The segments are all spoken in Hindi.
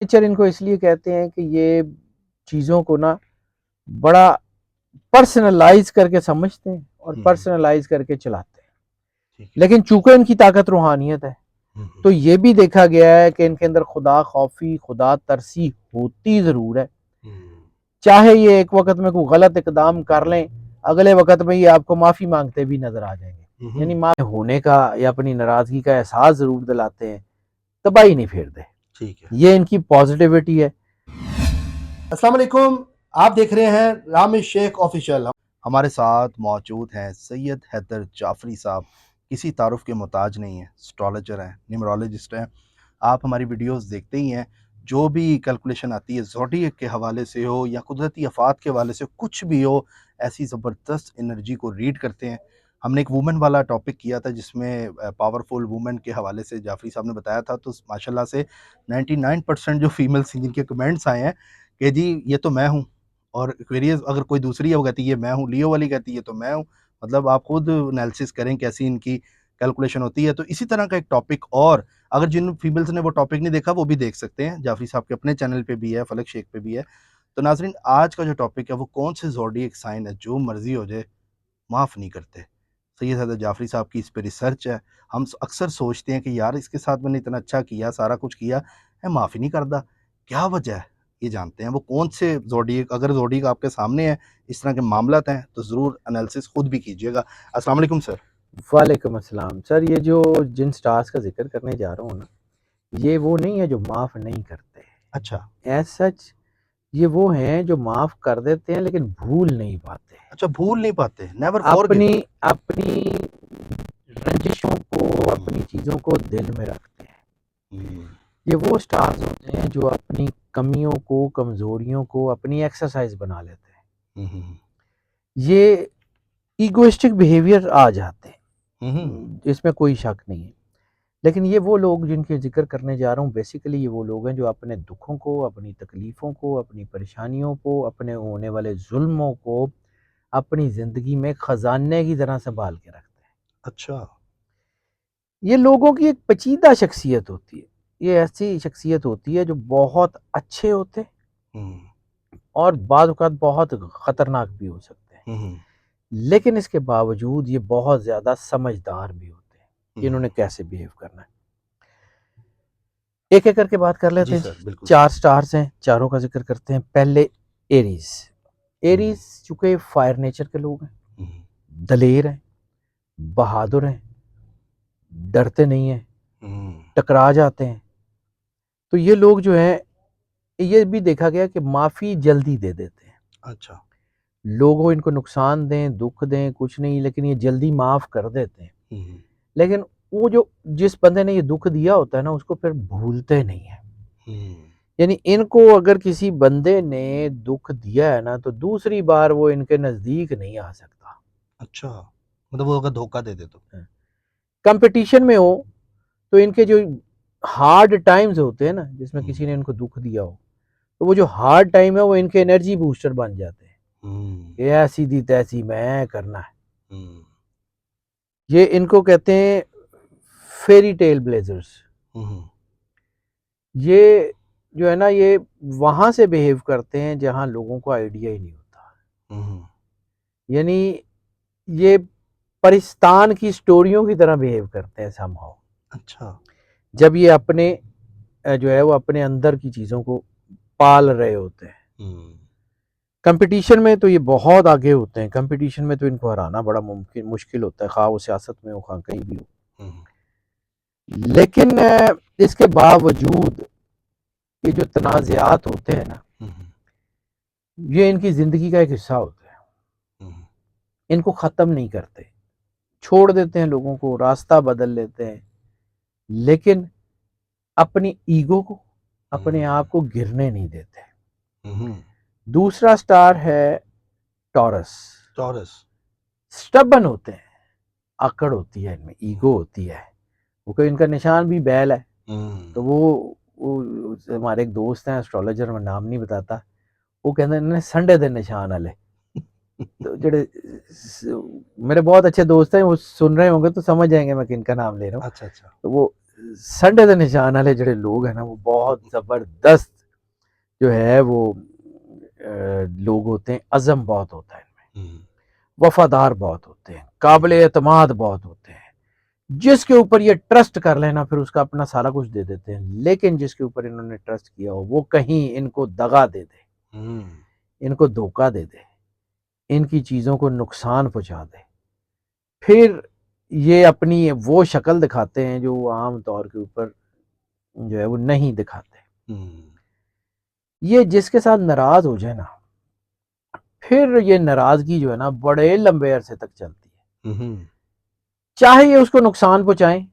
नेचर इनको इसलिए कहते हैं कि ये चीज़ों को ना बड़ा पर्सनलाइज करके समझते हैं और पर्सनलाइज करके चलाते हैं। लेकिन चूंकि इनकी ताकत रूहानियत है तो ये भी देखा गया है कि इनके अंदर खुदा खौफी, खुदा तरसी होती ज़रूर है। चाहे ये एक वक्त में कोई गलत इकदाम कर लें, अगले वक्त में ये आपको माफ़ी मांगते भी नजर आ जाएंगे। यानी माफ़ी होने का या अपनी नाराज़गी का एहसास ज़रूर दिलाते हैं, तबाही नहीं फेरते। ठीक है, ये इनकी पॉजिटिविटी है। अस्सलाम वालेकुम, आप देख रहे हैं रामिश शेख ऑफिशियल। हमारे साथ मौजूद हैं सैयद हैदर जाफरी साहब। किसी तारुफ के मोहताज नहीं है, एस्ट्रोलॉजर हैं, न्यूमरोलॉजिस्ट हैं। आप हमारी वीडियोस देखते ही हैं। जो भी कैलकुलेशन आती है ज़ोडिएक के हवाले से हो या कुदरती आफात के हवाले से, कुछ भी हो, ऐसी ज़बरदस्त एनर्जी को रीड करते हैं। हमने एक वुमेन वाला टॉपिक किया था जिसमें पावरफुल वुमेन के हवाले से जाफरी साहब ने बताया था, तो माशाल्लाह से 99% जो फीमेल्स जिनके कमेंट्स आए हैं कि जी ये तो मैं हूँ, और एक्वेरियस अगर कोई दूसरी है वो कहती है ये मैं हूँ, लियो वाली कहती है ये तो मैं हूँ। मतलब आप खुद एनालिसिस करें कैसी इनकी कैलकुलेशन होती है। तो इसी तरह का एक टॉपिक, और अगर जिन फीमेल्स ने वो टॉपिक नहीं देखा वो भी देख सकते हैं, जाफरी साहब के अपने चैनल पे भी है, फलक शेख पे भी है। तो नाजरीन, आज का जो टॉपिक है वो कौन से ज़ोडिएक साइन है जो मर्जी हो जाए माफ़ नहीं करते। सैयद हैदर जाफरी साहब की इस पे रिसर्च है। हम अक्सर सोचते हैं कि यार इसके साथ मैंने इतना अच्छा किया, सारा कुछ किया है, माफ़ ही नहीं करता, क्या वजह है, ये जानते हैं। वो कौन से ज़ोडिएक, अगर ज़ोडिएक आपके सामने है, इस तरह के मामलात हैं, तो ज़रूर एनालिसिस खुद भी कीजिएगा। अस्सलाम वालेकुम सर। वालेकुम अस्सलाम सर। ये जो जिन स्टार्स का जिक्र करने जा रहा हूँ ना, ये वो नहीं है जो माफ़ नहीं करते। अच्छा, एज सच ये वो हैं जो माफ़ कर देते हैं लेकिन भूल नहीं पाते। अच्छा, भूल नहीं पाते, नेवर फॉरगिव। अपनी अपनी रंजिशों को, अपनी चीज़ों को दिल में रखते हैं। ये वो स्टार्स होते हैं जो अपनी कमियों को, कमज़ोरियों को अपनी एक्सरसाइज बना लेते हैं। ये ईगोइस्टिक बिहेवियर आ जाते हैं, इसमें कोई शक नहीं है। लेकिन ये वो लोग जिनके जिक्र करने जा रहा हूँ, बेसिकली ये वो लोग हैं जो अपने दुखों को, अपनी तकलीफ़ों को, अपनी परेशानियों को, अपने होने वाले जुल्मों को अपनी ज़िंदगी में ख़जाने की तरह संभाल के रखते हैं। अच्छा, ये लोगों की एक पेचीदा शख्सियत होती है। ये ऐसी शख्सियत होती है जो बहुत अच्छे होते हैं और बाद औक़ात बहुत ख़तरनाक भी हो सकते हैं। लेकिन इसके बावजूद ये बहुत ज़्यादा समझदार भी होते हैं कि इन्होंने कैसे बिहेव करना है। एक-एक करके बात कर लेते हैं। सर, बिल्कुल। 4 स्टार्स हैं, चारों का ज़िक्र करते हैं। पहले एरीज़। एरीज़ चूँकि फायर नेचर के लोग हैं, दलेर हैं, बहादुर हैं, डरते नहीं हैं, टकरा जाते हैं। तो ये लोग जो हैं, ये भी देखा गया कि माफ़ी जल्दी दे देते हैं। अच्छा, लोगों इनको नुकसान दें, दुःख दें, कुछ नहीं, लेकिन ये जल्दी माफ़ कर देते हैं। लेकिन वो जो जिस बंदे ने ये दुःख दिया होता है ना, उसको फिर भूलते नहीं हैं। यानी इनको अगर किसी बंदे ने दुःख दिया है ना, तो दूसरी बार वो इनके नज़दीक नहीं आ सकता। अच्छा, मतलब वो अगर धोखा दे दे तो। कंपटीशन में हो तो इनके जो हार्ड टाइम्स होते हैं ना, जिसमें किसी ने इनको दुःख दिया हो, तो वो जो हार्ड टाइम है वो इनके एनर्जी बूस्टर बन जाते हैं। ये ऐसी दी तैसी मैं करना है। ये इनको कहते हैं फेरी टेल ब्लेजर्स। ये जो है ना, ये वहां से बिहेव करते हैं जहां लोगों को आइडिया ही नहीं होता। यानी ये परिस्तान की स्टोरियों की तरह बिहेव करते हैं समहाउ। अच्छा, जब ये अपने जो है वो अपने अंदर की चीज़ों को पाल रहे होते हैं। कंपटीशन में तो ये बहुत आगे होते हैं। कंपटीशन में तो इनको हराना बड़ा मुश्किल होता है, खा वो सियासत में हो, खा कहीं भी हो। लेकिन इसके बावजूद ये जो तनाज़ात होते हैं ना, ये इनकी ज़िंदगी का एक हिस्सा होता है। इनको ख़त्म नहीं करते, छोड़ देते हैं लोगों को, रास्ता बदल लेते हैं, लेकिन अपनी ईगो को, अपने आप को गिरने नहीं देते। दूसरा स्टार है टॉरस। टॉरस स्टबन होते हैं, अकड़ होती है इनमें, ईगो होती है। वो कोई इनका निशान भी बैल है। तो वो हमारे एक दोस्त हैं एस्ट्रोलॉजर, मैं नाम नहीं बताता, वो कहते हैं इन्हें संडे दे निशान वाले। तो जेड़े मेरे बहुत अच्छे दोस्त हैं, वो सुन रहे होंगे तो समझ जाएंगे मैं किनका नाम ले रहा हूँ। अच्छा, अच्छा, तो वो संडे दे निशान वाले जेड़े लोग हैं ना, वो बहुत ज़बरदस्त जो है वो लोग होते हैं, अज़म बहुत होता है इनमें, वफादार बहुत होते हैं, काबिल एतमाद बहुत होते हैं, जिसके ऊपर ये ट्रस्ट कर लेना फिर उसका अपना सारा कुछ दे देते हैं। लेकिन जिसके ऊपर इन्होंने ट्रस्ट किया हो वो कहीं इनको दगा दे दे, इनको धोखा दे दे, इनकी चीज़ों को नुकसान पहुंचा दे, फिर ये अपनी वो शक्ल दिखाते हैं जो आम तौर के ऊपर जो है वो नहीं दिखाते। ये जिसके साथ नाराज हो जाए ना, फिर ये नाराजगी जो है ना बड़े लंबे अरसे तक चलती है, चाहे ये उसको नुकसान पहुंचाएं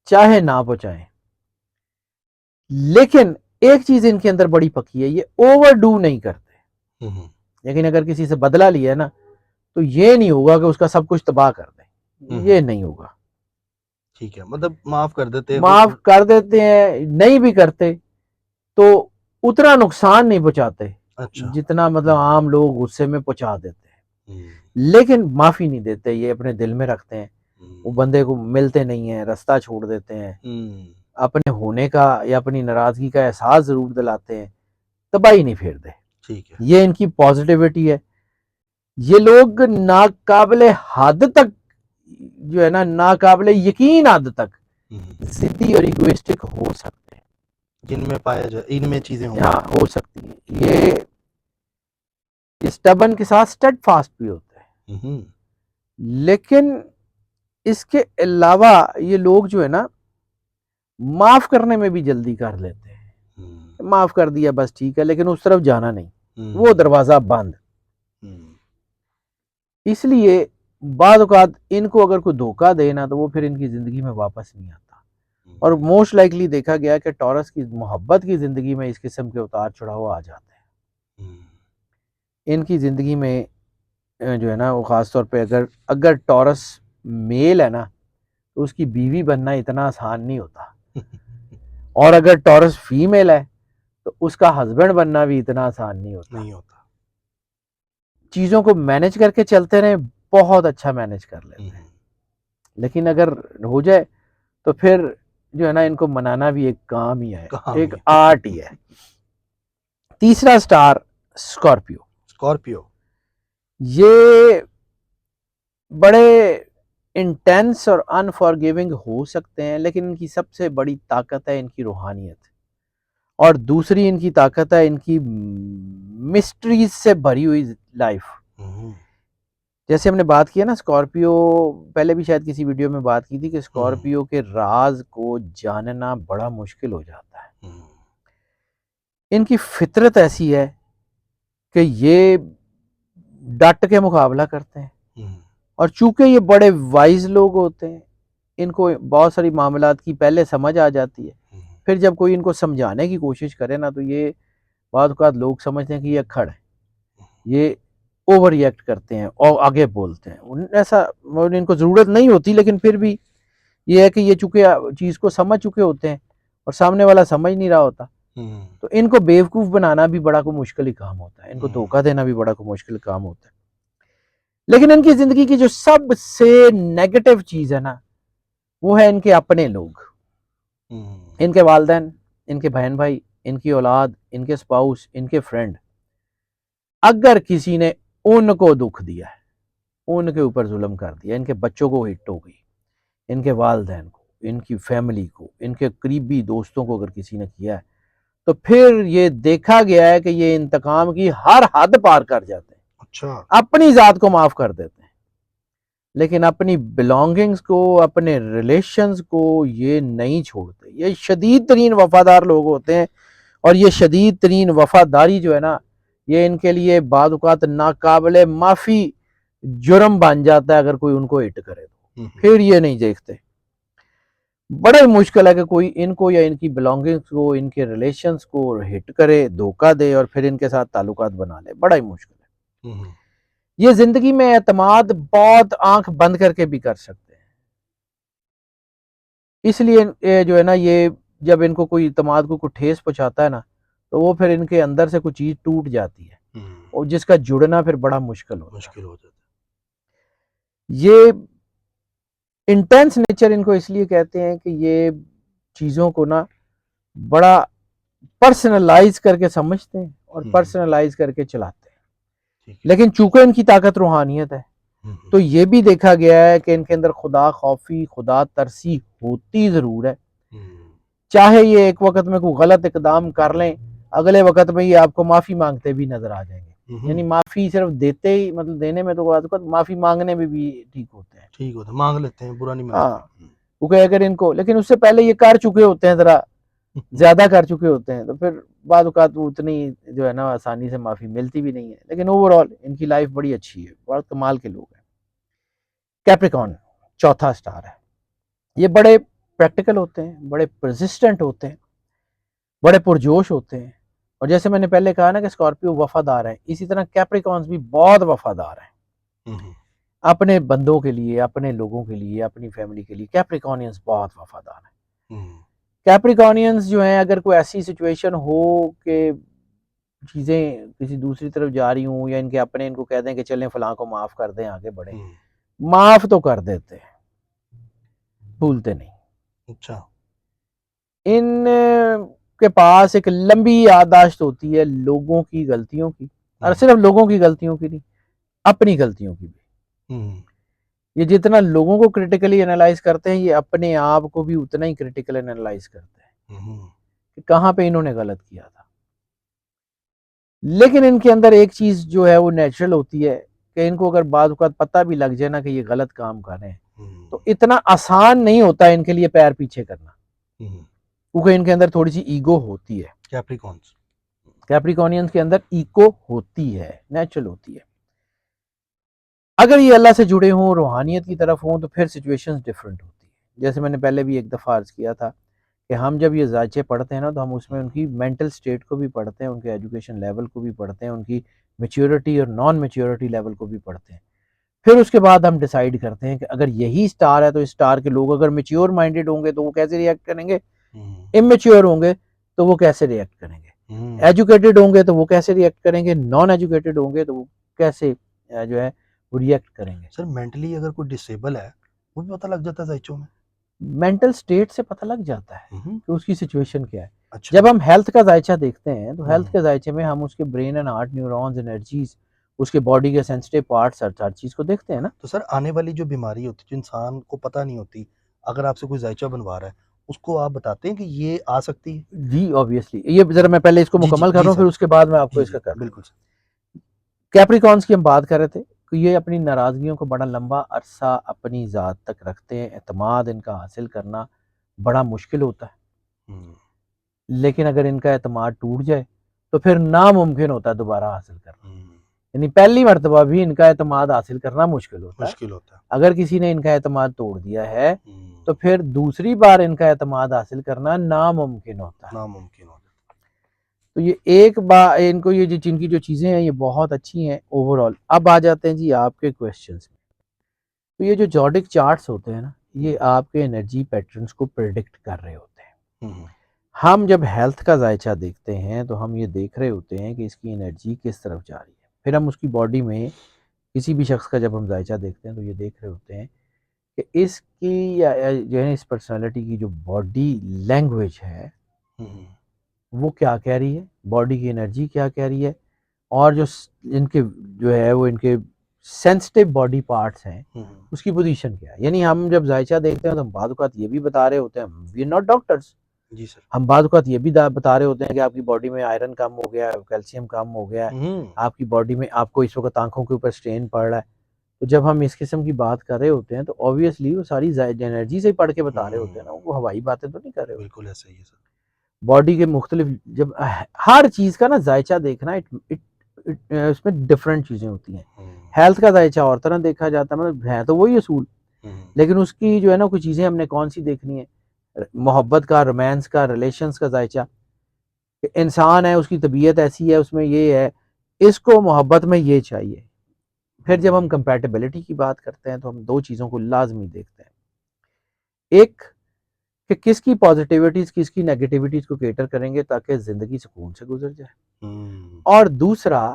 चाहे ना पहुंचाएं। लेकिन एक चीज इनके अंदर बड़ी पक्की है, ये ओवरडू नहीं करते। लेकिन अगर किसी से बदला लिया है ना, तो ये नहीं होगा कि उसका सब कुछ तबाह कर दें, ये नहीं होगा। ठीक है, मतलब माफ कर देते हैं, माफ कर देते हैं, नहीं भी करते तो उतना नुकसान नहीं पहुंचाते अच्छा, जितना मतलब आम लोग गुस्से में पहुंचा देते हैं। लेकिन माफी नहीं देते, ये अपने दिल में रखते हैं, वो बंदे को मिलते नहीं है, रास्ता छोड़ देते हैं, अपने होने का या अपनी नाराजगी का एहसास जरूर दिलाते हैं, तबाही नहीं फेर दे। ठीक है, ये इनकी पॉजिटिविटी है। ये लोग नाकाबिले हद तक जो है ना, नाकाबिले यकीन हद तक जिद्दी और इगोइस्टिक हो सकते हैं, जिनमें पाया जाए इनमें चीजें हाँ हो सकती है। ये स्टबन के साथ स्टेड फास्ट भी होते हैं। लेकिन इसके अलावा ये लोग जो है ना माफ करने में भी जल्दी कर लेते हैं, माफ कर दिया बस ठीक है, लेकिन उस तरफ जाना नहीं, वो दरवाजा बंद। इसलिए बाद औकात इनको अगर कोई धोखा देना तो वो फिर इनकी जिंदगी में वापस नहीं आता। और मोस्ट लाइकली देखा गया कि टॉरस की मोहब्बत की जिंदगी में इस किस्म के उतार चढ़ाव आ जाते हैं। इनकी जिंदगी में जो है ना वो खास तौर पे अगर टॉरस मेल है ना, तो उसकी बीवी बनना इतना आसान नहीं होता। और अगर टॉरस फीमेल है तो उसका हस्बैंड बनना भी इतना आसान नहीं होता। चीजों को मैनेज करके चलते रहे, बहुत अच्छा मैनेज कर लेते हैं। लेकिन अगर हो जाए तो फिर जो है ना इनको मनाना भी एक काम ही है, एक आर्ट ही है। तीसरा स्टार स्कॉर्पियो। ये बड़े इंटेंस और अनफॉरगिविंग हो सकते हैं, लेकिन इनकी सबसे बड़ी ताकत है इनकी रूहानियत, और दूसरी इनकी ताकत है इनकी मिस्ट्रीज से भरी हुई लाइफ। जैसे हमने बात किया ना स्कॉर्पियो, पहले भी शायद किसी वीडियो में बात की थी कि स्कॉर्पियो के राज को जानना बड़ा मुश्किल हो जाता है। इनकी फितरत ऐसी है कि ये डट के मुकाबला करते हैं, और चूंकि ये बड़े वाइज लोग होते हैं, इनको बहुत सारी मामलात की पहले समझ आ जाती है। फिर जब कोई इनको समझाने की कोशिश करे ना, तो ये बाद औक़ात लोग समझते हैं कि ये अक्खड़ है, ये ओवर रिएक्ट करते हैं और आगे बोलते हैं। ऐसा इनको ज़रूरत नहीं होती, लेकिन फिर भी ये है कि ये चूंकि चीज़ को समझ चुके होते हैं और सामने वाला समझ नहीं रहा होता, तो इनको बेवकूफ़ बनाना भी बड़ा को मुश्किल ही काम होता है, इनको धोखा देना भी बड़ा को मुश्किल काम होता है। लेकिन इनकी ज़िंदगी की जो सबसे नेगेटिव चीज़ है ना, वो है इनके अपने लोग, इनके वालिदैन, इनके बहन भाई, इनकी औलाद, इनके स्पाउस, इनके फ्रेंड। अगर किसी ने उनको दुख दिया है, उनके ऊपर जुल्म कर दिया, इनके बच्चों को हिट हो गई, इनके वालिदैन को, इनकी फैमिली को, इनके करीबी दोस्तों को अगर किसी ने किया है, तो फिर ये देखा गया है कि ये इंतकाम की हर हद पार कर जाते हैं। अच्छा, अपनी जात को माफ कर देते हैं, लेकिन अपनी बिलोंगिंग्स को, अपने रिलेशंस को ये नहीं छोड़ते। ये शदीद तरीन वफादार लोग होते हैं, और ये शदीद तरीन वफादारी जो है ना, ये इनके लिए बाद औक़ात नाकाबिले माफ़ी जुर्म बन जाता है अगर कोई उनको हिट करे तो। फिर ये नहीं देखते। बड़ा ही मुश्किल है कि कोई इनको या इनकी बिलोंगिंग्स को, इनके रिलेशंस को हिट करे, धोखा दे और फिर इनके साथ ताल्लुकात बना ले, बड़ा ही मुश्किल है। ये जिंदगी में एतमाद बहुत आंख बंद करके भी कर सकते हैं। इसलिए जो है ना, ये जब इनको कोई एतमाद को कोई ठेस पहुंचाता है ना, तो वो फिर इनके अंदर से कुछ चीज टूट जाती है, और जिसका जुड़ना फिर बड़ा मुश्किल हो जाता है। ये इंटेंस नेचर इनको इसलिए कहते हैं कि ये चीज़ों को ना बड़ा पर्सनलाइज करके समझते हैं और पर्सनलाइज करके चलाते हैं। लेकिन चूंकि इनकी ताकत रूहानियत है, तो ये भी देखा गया है कि इनके अंदर खुदा खौफी, खुदा तरसी होती जरूर है। चाहे ये एक वक्त में कोई गलत इकदाम कर लें, अगले वक्त में ये आपको माफी मांगते भी नजर आ जाएंगे। यानी माफी सिर्फ देते ही, मतलब देने में तो माफी मांगने में भी ठीक होते हैं, ठीक होता है, मांग लेते हैं, बुरा नहीं हाँ। मानते। क्योंकि अगर इनको, लेकिन उससे पहले ये कर चुके होते हैं, जरा ज्यादा कर चुके होते हैं, तो फिर बाद औक़ात वो उतनी जो है ना आसानी से माफी मिलती भी नहीं है। लेकिन ओवरऑल इनकी लाइफ बड़ी अच्छी है, बहुत कमाल के लोग हैं। कैप्रिकॉर्न चौथा स्टार है। ये बड़े प्रैक्टिकल होते हैं, बड़े परसिस्टेंट होते हैं, बड़े पुरजोश होते हैं। और जैसे मैंने पहले कहा ना कि स्कॉर्पियो वफादार है, इसी तरह कैप्रिकॉर्न्स भी बहुत वफादार हैं अपने बंदों के लिए, अपने लोगों के लिए, अपनी फैमिली के लिए। कैप्रिकॉर्नियंस बहुत वफादार हैं। कैप्रिकॉर्नियंस जो हैं, अगर कोई ऐसी सिचुएशन हो कि चीज़ें किसी दूसरी तरफ जा रही हूँ, या इनके अपने इनको कह दें कि चलें फलां को माफ़ कर दें, आगे बढ़ें, माफ़ तो कर देते हैं, भूलते नहीं। अच्छा। इन के पास एक लंबी याददाश्त होती है लोगों की गलतियों की, और सिर्फ लोगों की गलतियों की नहीं, अपनी गलतियों की भी। ये जितना लोगों को क्रिटिकली एनालाइज करते हैं, ये अपने आप को भी उतना ही क्रिटिकल एनालाइज करते हैं कि कहाँ पे इन्होंने गलत किया था। लेकिन इनके अंदर एक चीज जो है वो नेचुरल होती है कि इनको अगर बाद वक़्त पता भी लग जाए ना कि ये गलत काम कर रहे हैं, तो इतना आसान नहीं होता इनके लिए पैर पीछे करना, क्योंकि इनके अंदर थोड़ी सी ईगो होती है। कैप्रिकॉर्नियंस के अंदर ईगो होती है, नेचुरल होती है। अगर ये अल्लाह से जुड़े हों, रूहानियत की तरफ हों, तो फिर सिचुएशंस डिफरेंट होती है। जैसे मैंने पहले भी एक दफ़ा अर्ज़ किया था कि हम जब ये जायचे पढ़ते हैं ना, तो हम उसमें उनकी मेंटल स्टेट को भी पढ़ते हैं, उनके एजुकेशन लेवल को भी पढ़ते हैं, उनकी मैच्योरिटी और नॉन मैच्योरिटी लेवल को भी पढ़ते हैं। फिर उसके बाद हम डिसाइड करते हैं कि अगर यही स्टार है, तो इस स्टार के लोग अगर मैच्योर माइंडेड होंगे तो वो कैसे रिएक्ट करेंगे, इमेच्योर होंगे तो वो कैसे रिएक्ट करेंगे, एजुकेटेड होंगे तो वो कैसे रिएक्ट करेंगे, नॉन एजुकेटेड होंगे तो वो कैसे जो है वो रिएक्ट करेंगे। सर मेंटली अगर कोई डिसेबल है, वो भी पता लग जाता है जायचों में? मेंटल स्टेट से पता लग जाता है कि उसकी सिचुएशन क्या है। अच्छा। जब हम हेल्थ का जायचा देखते हैं, तो हेल्थ के जायचे में हम उसके brain and heart, neurons, energies, उसके बॉडी के सेंसिटिव पार्ट्स, हर चीज को देखते हैं ना। तो सर आने वाली जो बीमारी होती है, जो इंसान को पता नहीं होती, अगर आपसे कोई जायचा बनवा रहा है, उसको आप बताते हैं कि ये आ सकती है? जी ऑब्वियसली, ये जरा मैं पहले इसको मुकम्मल कर रहा हूँ, फिर उसके बाद मैं आपको इसका कर बिल्कुल सर। कैप्रिकॉर्न्स की हम बात कर रहे थे कि ये अपनी नाराजगियों को बड़ा लंबा अरसा अपनी ज़ात तक रखते हैं। एतमाद इनका हासिल करना बड़ा मुश्किल होता है, लेकिन अगर इनका एतमाद टूट जाए तो फिर नामुमकिन होता है दोबारा हासिल करना। यानी पहली मर्तबा भी इनका एतमाद हासिल करना मुश्किल होता है। अगर किसी ने इनका एतमाद तोड़ दिया है, तो फिर दूसरी बार इनका एतमाद हासिल करना नामुमकिन होता है। तो ये एक बार इनको, ये जो जिनकी जो चीज़ें हैं ये बहुत अच्छी हैं ओवरऑल। अब आ जाते हैं जी आपके क्वेश्चंस में। तो ये जो जॉडिक चार्ट्स होते हैं ना, ये आपके एनर्जी पैटर्न्स को प्रेडिक्ट कर रहे होते हैं। हम जब हेल्थ का जायचा देखते हैं, तो हम ये देख रहे होते हैं कि इसकी एनर्जी किस तरफ जा रही है। फिर हम उसकी बॉडी में किसी भी शख्स का जब हम जायचा देखते हैं, तो ये देख रहे होते हैं कि इसकी या जो है इस पर्सनालिटी की जो बॉडी लैंग्वेज है वो क्या कह रही है, बॉडी की एनर्जी क्या कह रही है, और जो इनके जो है वो इनके सेंसिटिव बॉडी पार्ट्स हैं उसकी पोजीशन क्या है। यानी हम जब जायचा देखते हैं, तो हम बाद औक़ात ये भी बता रहे होते हैं, we are not doctors ji sir, हम बाद औक़ात ये भी बता रहे होते हैं कि आपकी बॉडी में आयरन कम हो गया है, कैल्शियम कम हो गया है, आपकी बॉडी में आपको इस वक्त आंखों के ऊपर स्ट्रेन पड़ रहा है। तो जब हम इस किस्म की बात कर रहे होते हैं, तो ऑब्वियसली वो सारी एनर्जी से ही पढ़ के बता रहे होते हैं ना, वो हवाई बातें तो नहीं कर रहे होते। बिल्कुल ऐसा ही है सर। बॉडी के मुख्तलिफ, जब हर चीज़ का ना जायचा देखना, उसमें डिफरेंट चीज़ें होती हैं। हेल्थ का जायचा और तरह देखा जाता है, मतलब है तो वही असूल, लेकिन उसकी जो है ना कुछ चीज़ें हमने कौन सी देखनी है। मोहब्बत का, रोमांस का, रिलेशंस का जायचा, इंसान है उसकी तबीयत ऐसी है, उसमें ये है, इसको मोहब्बत में ये चाहिए। फिर जब हम कंपैटिबिलिटी की बात करते हैं, तो हम दो चीज़ों को लाजमी देखते हैं। एक कि किसकी पॉजिटिविटीज, किसकी नेगेटिविटीज को केटर करेंगे ताकि जिंदगी सुकून से गुजर जाए, और दूसरा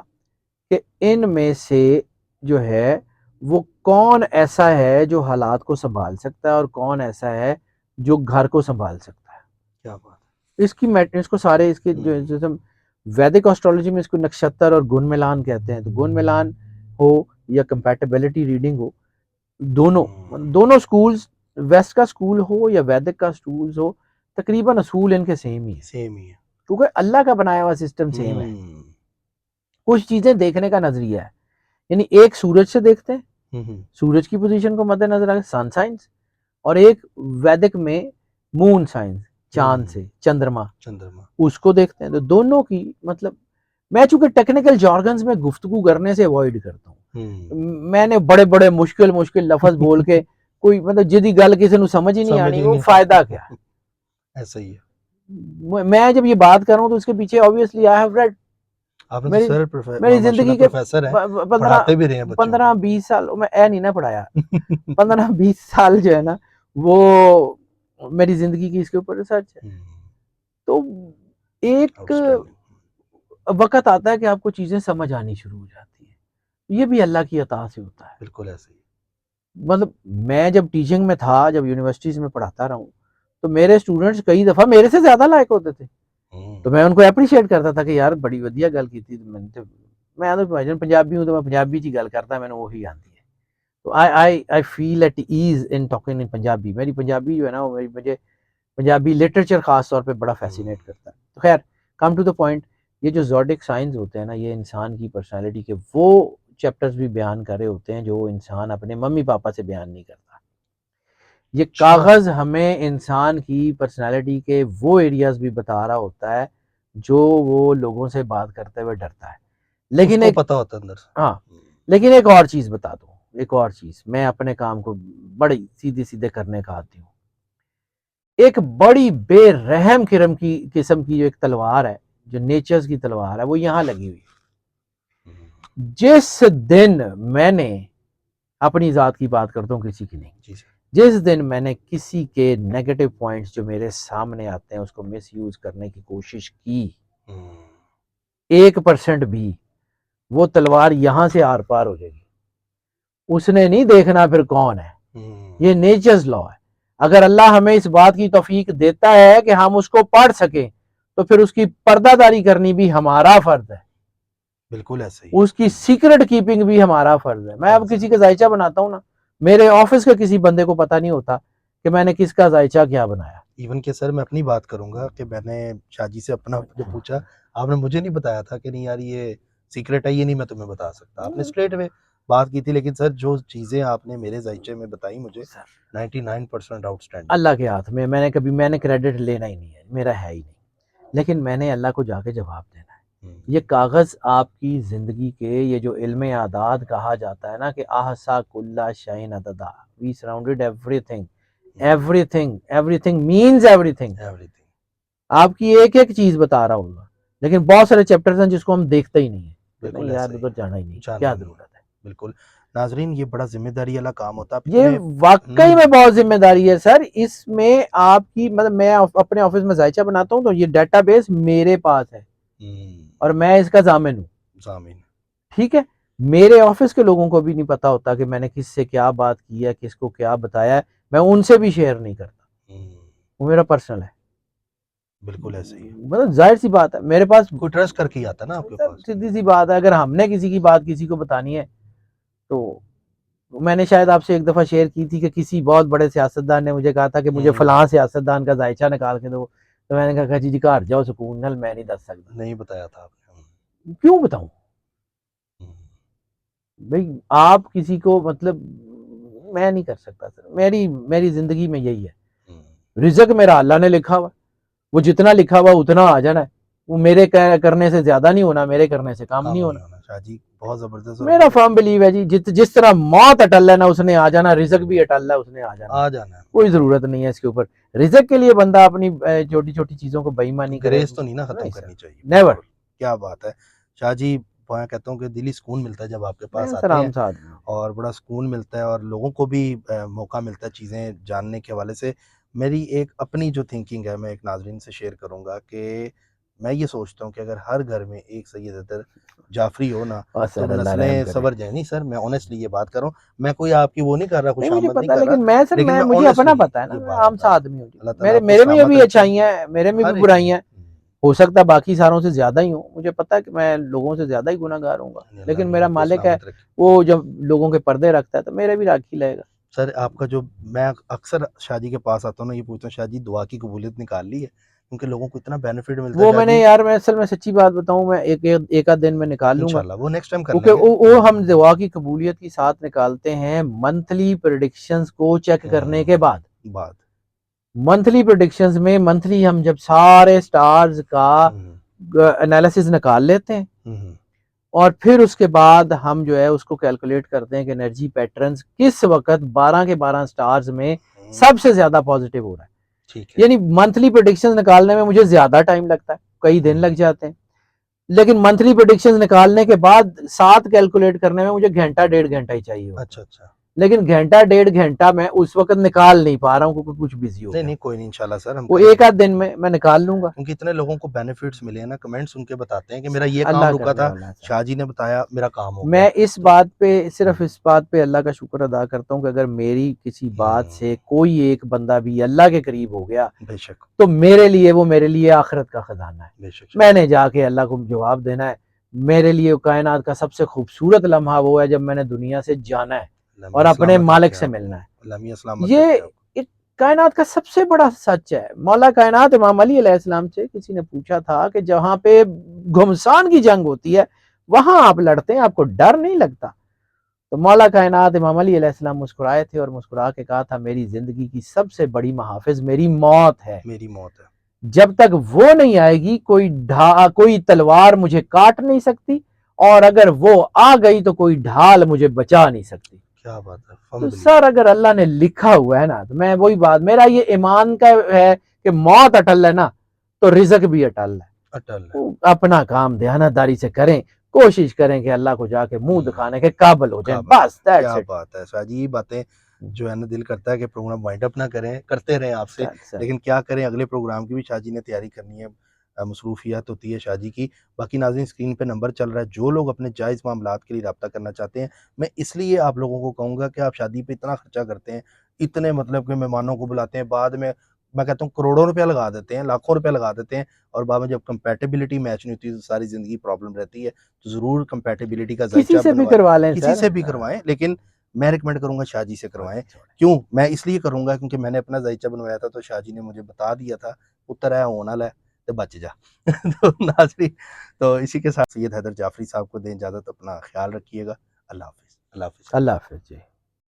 कि इनमें से जो है वो कौन ऐसा है जो हालात को संभाल सकता है, और कौन ऐसा है जो घर को संभाल सकता है। क्या बात है। इसको सारे इसके जो जैसे वैदिक एस्ट्रोलॉजी में इसको नक्षत्र और गुण मिलान कहते हैं, तो गुण मिलान हो या कंपैटिबिलिटी रीडिंग हो, दोनों स्कूल्स, वेस्ट का स्कूल हो या वैदिक का स्कूल हो, तकरीबन असूल इनके सेम ही है क्योंकि अल्लाह का बनाया हुआ सिस्टम सेम है। कुछ चीजें देखने का नजरिया है, यानी एक सूरज से देखते हैं, सूरज की पोजीशन को मद्देनजर रखकर सन साइंस, और एक वैदिक में मून साइंस, चांद से चंद्रमा उसको देखते हैं। तो दोनों की मतलब मैं चूंकि टेक्निकल जॉर्गन्स में गुफ्तगू करने से अवॉइड करता हूँ, मैंने बड़े बड़े मुश्किल लफ्ज बोल के कोई मतलब जिदी गल किसी को समझ ही नहीं आनी, वो फायदा क्या है। ऐसा ही है। मैं जब ये बात कर रहा हूँ तो उसके पीछे ऑब्वियसली आई हैव रेड, मेरी जिंदगी के प्रोफेसर हैं, पढ़ाते भी रहे हैं बच्चों को। 15-20 साल मैं ए नहीं ना पढ़ाया 15-20 साल जो है ना वो मेरी जिंदगी की इसके ऊपर रिसर्च है। तो एक वक्त आता है कि आपको चीजें समझ आनी शुरू हो जाती है, ये भी अल्लाह की अता से होता है। बिल्कुल ऐसे ही। मतलब मैं जब टीचिंग में था, जब यूनिवर्सिटीज में पढ़ाता रहा हूँ, तो मेरे स्टूडेंट्स कई दफा मेरे से ज्यादा लायक होते थे, तो मैं उनको अप्रीशिएट करता था कि यार बड़ी वधिया गल की थी। मैं तो भाईजान पंजाबी हूँ तो मैं पंजाबी च गल करता, मैंने वही आती है। तो I feel at ease in talking in Punjabi. मेरी पंजाबी जो है ना वो मुझे पंजाबी लिटरेचर खास तौर पे बड़ा फैसिनेट करता है। तो खैर कम टू द पॉइंट, ये जो ज़ोडिक साइंस होते हैं ना, ये इंसान की पर्सनालिटी के वो चैप्टर्स भी बयान कर रहे होते हैं जो इंसान अपने मम्मी पापा से बयान नहीं करता। ये कागज हमें इंसान की पर्सनालिटी के वो एरियाज भी बता रहा होता है जो वो लोगों से बात करते हुए डरता है। लेकिन एक पता होता है अंदर से। हाँ, लेकिन एक और चीज बता दूं, एक और चीज, मैं अपने काम को बड़ी सीधे सीधे करने का आती हूँ। एक बड़ी बेरहम किस्म की जो एक तलवार है, जो नेचर्स की तलवार है, वो यहां लगी हुई है। जिस दिन मैंने अपनी जात की बात करता हूँ, किसी की नहीं, जिस दिन मैंने किसी के नेगेटिव पॉइंट्स जो मेरे सामने आते हैं उसको मिस यूज करने की कोशिश की 1% भी, वो तलवार यहां से आर पार हो जाएगी। उसने नहीं देखना फिर कौन है, ये नेचर्स लॉ है। अगर अल्लाह हमें इस बात की तौफीक देता है कि हम उसको पढ़ सके, तो फिर उसकी पर्दादारी करनी भी हमारा फर्ज है। बिल्कुल ऐसे ही। उसकी सीक्रेट कीपिंग भी हमारा फर्ज है। मैं अब किसी का जायचा बनाता हूँ ना, मेरे ऑफिस के किसी बंदे को पता नहीं होता कि मैंने किसका जायचा क्या बनाया। इवन के सर मैं अपनी बात करूंगा कि मैंने शाजी से अपना जो पूछा, आपने मुझे नहीं बताया था कि नहीं यार ये सीक्रेट है, ये नहीं मैं तुम्हें बता सकता, आपने स्ट्रेट वे बात की थी। लेकिन सर जो चीजें आपने मेरे जायचे में बताई मुझे 99% आउटस्टैंडिंग। अल्लाह के हाथ में, मैंने क्रेडिट लेना ही नहीं है, मेरा है ही नहीं, लेकिन मैंने अल्लाह को जाके जवाब देना है। ये कागज आपकी जिंदगी के, ये जो इल्म आदाद कहा जाता है ना कि आहसा कुल्ला शैइन अददा, we surrounded everything, everything means everything. आपकी एक एक चीज बता रहा हूँ, लेकिन बहुत सारे चैप्टर्स हैं जिसको हम देखते ही नहीं है। नहीं यार उधर जाना ही नहीं, क्या जरूरत है। बिल्कुल नाजरीन, ये बड़ा जिम्मेदारी वाला काम होता है। ये वाकई में बहुत जिम्मेदारी है सर। इसमें आपकी मतलब मैं अपने ऑफिस में जायचा बनाता हूँ तो ये डेटाबेस मेरे पास है और मैं इसका जामिन हूँ, ठीक है। मेरे ऑफिस के लोगों को भी नहीं पता होता कि मैंने किससे क्या बात की है, किसको क्या बताया है, मैं उनसे भी शेयर नहीं करता, वो मेरा पर्सनल है। बिल्कुल ऐसे ही, मतलब जाहिर सी बात है, मेरे पास कोई ट्रस्ट करके आता ना आपके पास, सीधी सी बात है। अगर हमने किसी की बात किसी को बतानी है तो मैंने शायद आपसे एक दफा शेयर की थी कि किसी बहुत बड़े सियासतदान ने मुझे कहा था कि मुझे फलां सियासतदान का जायचा निकाल के दो, तो मैंने कहा जी घर जाओ सुकून नाल, मैं नहीं दस सकता। नहीं बताया था आपने, क्यों बताऊं भाई, आप किसी को मतलब मैं नहीं कर सकता सर। मेरी जिंदगी में यही है, रिजक मेरा अल्लाह ने लिखा हुआ, वो जितना लिखा हुआ उतना आ जाना है। वो मेरे करने से ज्यादा नहीं होना, मेरे करने से कम नहीं होना। शाहजी बहुत जबरदस्त, मेरा फर्म बिलीव है जी, जिस तरह मौत अटल है ना, उसने आ जाना, रिजक भी अटल है, उसने आ जाना। कोई जरूरत नहीं है इसके ऊपर रिजक के लिए बंदा अपनी छोटी छोटी चीजों को बेईमानी करे, ग्रेस तो नहीं ना खत्म करनी चाहिए। नेवर। क्या बात है शाहजी, मैं कहता हूँ कि दिली सुकून मिलता है जब आपके पास आते हैं और बड़ा सुकून मिलता है और लोगों को भी मौका मिलता है चीज़ें जानने के हवाले से। मेरी एक अपनी जो थिंकिंग है मैं एक नाजरीन से शेयर करूँगा कि मैं ये सोचता हूँ कि अगर हर घर में एक सैयद हैदर जाफरी हो ना और तो सर अल्लाह रहम नस्लें करे। सवर जाए। नहीं सर, मैं ऑनेस्टली ये बात कर रहा हूँ, मैं कोई आपकी वो नहीं कर रहा, नहीं मुझे खुशामद नहीं पता, कर रहा, लेकिन मैं सर लेकिन मैं मैं मुझे अपना ऑनेस्टली पता है ना, ये मैं बात आम बता सा रहा हूँ। आदमी हूँ जी। अल्लाह ताला आपको मेरे में सलामत भी रखे। अच्छाइयाँ हैं, मेरे में भी हर एक में बुराइयाँ हैं। हो सकता है बाकी सारों से ज्यादा ही हूँ, मुझे पता है कि मैं लोगों से ज्यादा ही गुनाहगार हूँगा, अल्लाह लेकिन मियां मेरा आपको मालिक है, सलामत रखे। वो जब लोगों के पर्दे रखता है तो मेरे भी राख ही लेगा। सर आपका जो, मैं अक्सर शाहजी के पास आता हूँ ना, ये पूछता हूँ शाहजी दुआ की कबूलियत निकाल ली है, क्योंकि लोगों को इतना बेनिफिट मिलता है वो मैंने शाहजी। यार, मैं असल में सच्ची बात बताऊं, मैं एक आध दिन में निकाल लूंगा, इंशाल्लाह वो नेक्स्ट टाइम कर क्योंकि लेंगे। वो हम दुआ की कबूलियत के साथ निकालते हैं मंथली प्रेडिक्शंस को चेक करने के बाद। बात मंथली प्रेडिक्शंस में मंथली हम जब सारे स्टार्स का एनालिसिस निकाल लेते हैं, और फिर उसके बाद हम जो है उसको कैलकुलेट करते हैं कि एनर्जी पैटर्न्स किस वक्त 12 के 12 स्टार्स में सबसे ज्यादा पॉजिटिव हो रहा है। ठीक है। यानी मंथली प्रेडिक्शंस निकालने में मुझे ज्यादा टाइम लगता है, कई दिन लग जाते हैं, लेकिन मंथली प्रेडिक्शंस निकालने के बाद साथ कैलकुलेट करने में मुझे घंटा 1.5 घंटा ही चाहिए होता है। अच्छा अच्छा। लेकिन घंटा 1.5 घंटा मैं उस वक्त निकाल नहीं पा रहा हूँ क्योंकि कुछ बिजी हो नहीं गया। नहीं कोई नहीं, इंशाल्लाह सर हम वो एक करेंगे, आध दिन में मैं निकाल लूंगा, क्योंकि इतने लोगों को बेनिफिट्स मिले हैं ना, कमेंट सुन के बताते हैं कि मेरा ये काम अल्लाह रुका करने था, वाला है सर। शाहजी ने बताया मेरा काम हो गया। मैं इस तो बात पे, सिर्फ इस बात पे अल्लाह का शुक्र अदा करता हूँ कि अगर मेरी किसी बात से कोई एक बंदा भी अल्लाह के करीब हो गया बेशक तो मेरे लिए वो मेरे लिए आखिरत का खजाना है। बेशक। मैंने जाके अल्लाह को जवाब देना है। मेरे लिए कायनात का सबसे खूबसूरत लम्हा वो है जब मैंने दुनिया से जाना है और अपने सलामत मालिक रखे से आपको, मिलना है। अल्लाह सलामत ये रखे आपको। एक कायनात का सबसे बड़ा सच है। मौला कायनात इमाम अली अलैहिस्सलाम से किसी ने पूछा था कि जहां पे घुमसान की जंग होती है वहां आप लड़ते हैं, आपको डर नहीं लगता? तो मौला कायनात इमाम अली अलैहिस्सलाम मुस्कुराए थे और मुस्कुरा के कहा था, मेरी जिंदगी की सबसे बड़ी मुहाफिज मेरी मौत है। मेरी मौत है। जब तक वो नहीं आएगी कोई तलवार मुझे काट नहीं सकती, और अगर वो आ गई तो कोई ढाल मुझे बचा नहीं सकती। क्या बात है, तो फंबली। सर अगर अल्लाह ने लिखा हुआ है ना, तो मैं वही बात, मेरा ये ईमान का है कि मौत अटल है ना, तो रिजक भी अटल है। अटल है। तो अपना काम ध्यानदारी से करें, कोशिश करें कि अल्लाह को जाके मुंह दिखाने के काबिल हो जाए, काबिल। बस दैट्स क्या इट। बात है शाहजी, ये बातें जो है ना, दिल करता है कि प्रोग्राम वाइंड अप ना करें, करते रहें आपसे, लेकिन क्या करें, अगले प्रोग्राम की भी शाहजी ने तैयारी करनी है, मसरूफियात होती है शाहजी की। बाकी नाज़रीन स्क्रीन पे नंबर चल रहा है, जो लोग अपने जायज़ मामलात के लिए रब्ता करना चाहते हैं, मैं इसलिए आप लोगों को कहूँगा कि आप शादी पे इतना खर्चा करते हैं, इतने मतलब कि मेहमानों को बुलाते हैं, बाद में मैं कहता हूँ करोड़ों रुपया लगा देते हैं, लाखों रुपया लगा देते हैं, और बाद में जब कंपैटिबिलिटी मैच नहीं होती तो सारी ज़िंदगी प्रॉब्लम रहती है। तो ज़रूर कंपैटिबिलिटी का किसी जायचा से भी बनवाएं, करवा लें किसी सर। से भी करवाएं, लेकिन मैं रिकमेंड करूंगा शाहजी से करवाएं। क्यों मैं इसलिए करूंगा, क्योंकि मैंने अपना जायचा बनवाया था तो शाहजी ने मुझे बता दिया था, पुत्र है होने वाला है तो बच जा। तो नाज़रीन, तो इसी के साथ सैयद हैदर जाफरी साहब को दें इजाज़त, अपना ख्याल रखिएगा। अल्लाह हाफिज़। अल्लाह हाफिज़। अल्लाह हाफिज जी।